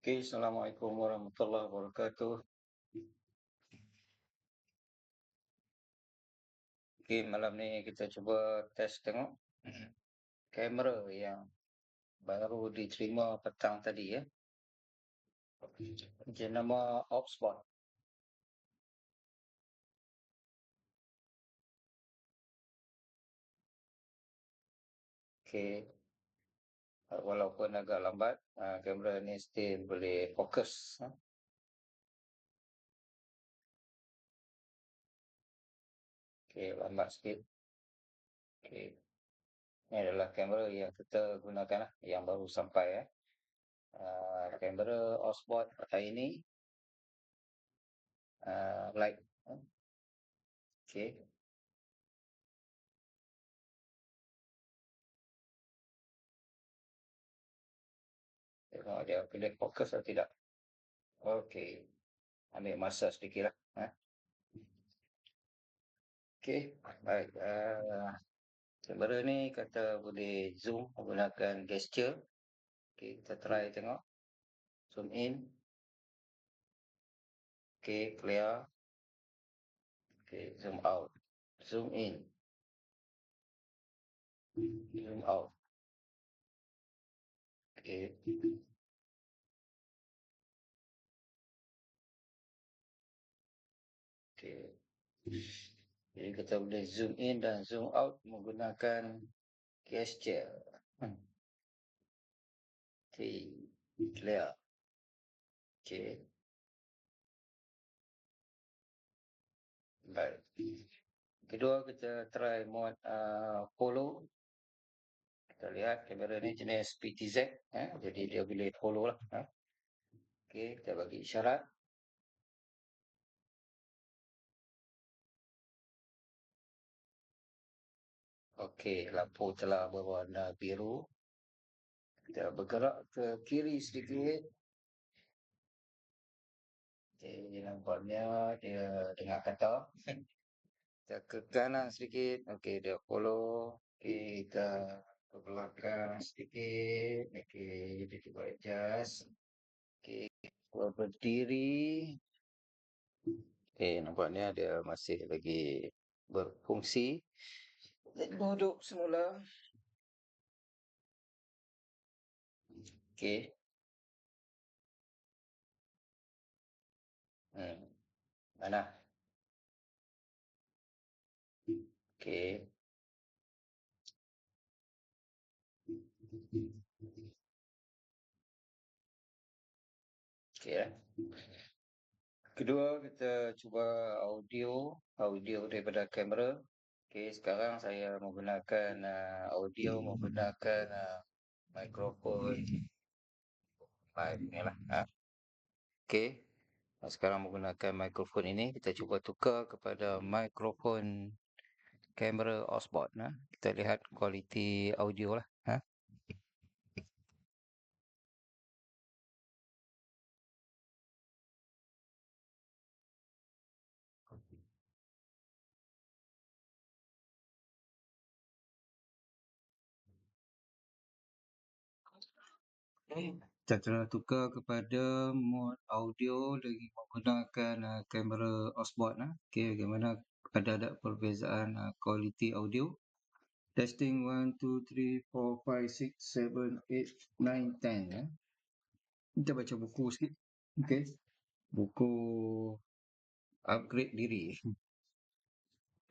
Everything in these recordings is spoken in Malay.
Oke, Assalamualaikum warahmatullahi wabarakatuh. Oke, malam ni kita cuba test tengok kamera yang baru diterima petang tadi ya. Jenama Oxford. Oke, walaupun agak lambat, kamera ni still boleh fokus. Oke, lambat sikit. Oke, ini adalah kamera yang kita gunakan lah, yang baru sampai ya. Kamera Oxford ini light. Oke, tengok dia boleh fokus atau tidak. Okey, ambil masa sedikit lah. Okey, baik. Kamera ni kata boleh zoom menggunakan gesture. Okey, kita try tengok. Zoom in. Okey, clear. Okey, zoom out. Zoom in. Zoom out. Okey. Okey. Jadi kita boleh zoom in dan zoom out menggunakan gesture. Okey, clear. Okey, baik. Kedua kita try mode follow. Kita lihat kamera ni jenis PTZ, jadi dia boleh follow lah. Okey, kita bagi isyarat. Okey, lampu telah berwarna biru. Kita bergerak ke kiri sedikit. Okey, nampaknya dia dengar kata. Kita ke kanan sedikit. Okey, dia follow. Okey, kita ke belakang sedikit. Okey, dia cuba adjust. Okey, kita berdiri. Nampaknya dia masih lagi berfungsi. Duduk semula. Okey. Mana? Okey. Okey. Kedua, kita cuba audio daripada kamera. Okey, sekarang saya menggunakan audio menggunakan mikrofon mic ni lah. Okey, sekarang menggunakan mikrofon ini, kita cuba tukar kepada mikrofon kamera Osborne. Kita lihat kualiti audio lah. Kita telah tukar kepada mod audio dengan menggunakan kamera Osborne. Okey, bagaimana ada perbezaan kualiti audio? Testing 1, 2, 3, 4, 5, 6, 7, 8, 9, 10. Kita baca buku sikit. Okey. Buku upgrade diri.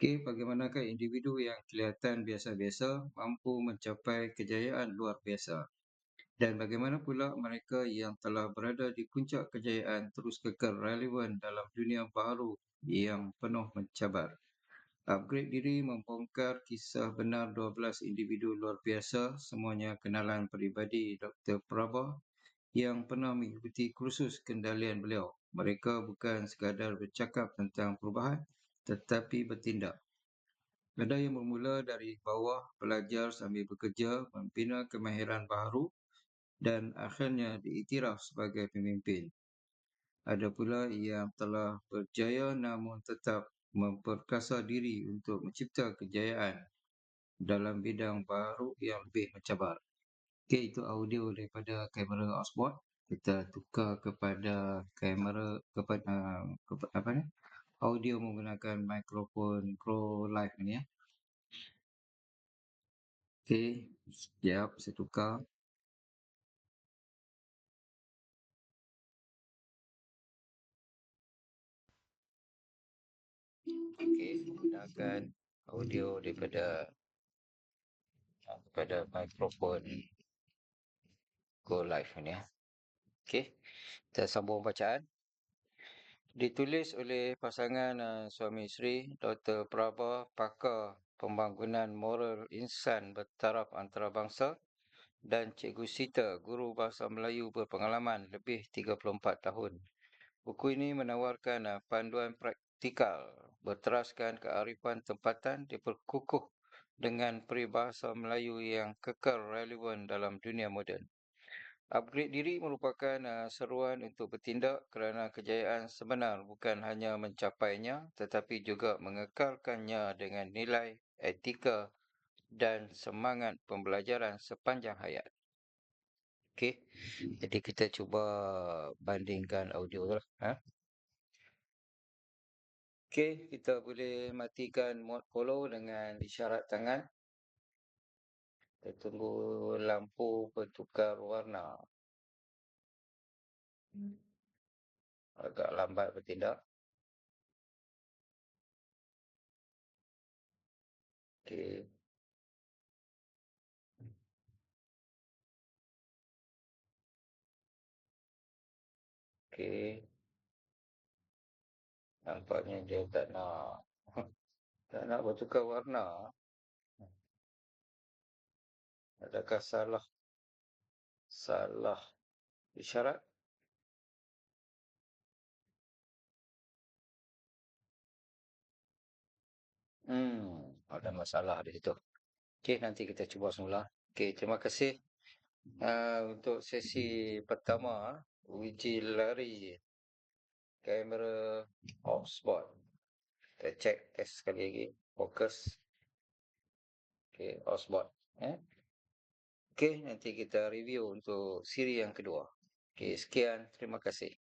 Okey, bagaimanakah individu yang kelihatan biasa-biasa mampu mencapai kejayaan luar biasa? Dan bagaimana pula mereka yang telah berada di puncak kejayaan terus kekal relevan dalam dunia baru yang penuh mencabar? Upgrade diri membongkar kisah benar 12 individu luar biasa, semuanya kenalan peribadi Dr. Prabha yang pernah mengikuti kursus kendalian beliau. Mereka bukan sekadar bercakap tentang perubahan, tetapi bertindak. Ada yang bermula dari bawah, belajar sambil bekerja, membina kemahiran baru dan akhirnya diiktiraf sebagai pemimpin. Ada pula yang telah berjaya namun tetap memperkasa diri untuk mencipta kejayaan dalam bidang baru yang lebih mencabar. Okey, itu audio daripada kamera Osborne. kita tukar kepada kamera, apa ni, audio menggunakan mikrofon Pro Live ni ya. Okey, sekejap saya tukar. Okey, menggunakan audio kepada mikrofon Go Live ni ya. Okey, kita sambung bacaan. Ditulis oleh pasangan suami isteri Dr. Prabha, pakar pembangunan moral insan bertaraf antarabangsa, dan Cikgu Sita, guru bahasa Melayu berpengalaman lebih 34 tahun. Buku ini menawarkan panduan praktikal berteraskan kearifan tempatan diperkukuh dengan peribahasa Melayu yang kekal relevan dalam dunia moden. Upgrade diri merupakan seruan untuk bertindak kerana kejayaan sebenar bukan hanya mencapainya tetapi juga mengekalkannya dengan nilai, etika dan semangat pembelajaran sepanjang hayat. Okey, jadi kita cuba bandingkan audio lah. Okey, kita boleh matikan mode follow dengan isyarat tangan. Kita tunggu lampu bertukar warna. Agak lambat bertindak. Okey. Okey. Nampaknya dia tak nak tak nak bertukar warna. Adakah salah isyarat? Ada masalah di situ. Okey, nanti kita cuba semula. Okey, terima kasih untuk sesi pertama uji lari kamera hotspot. Kita check test sekali lagi. Fokus. Okey, hotspot. Okey, nanti kita review untuk siri yang kedua. Okey, sekian. Terima kasih.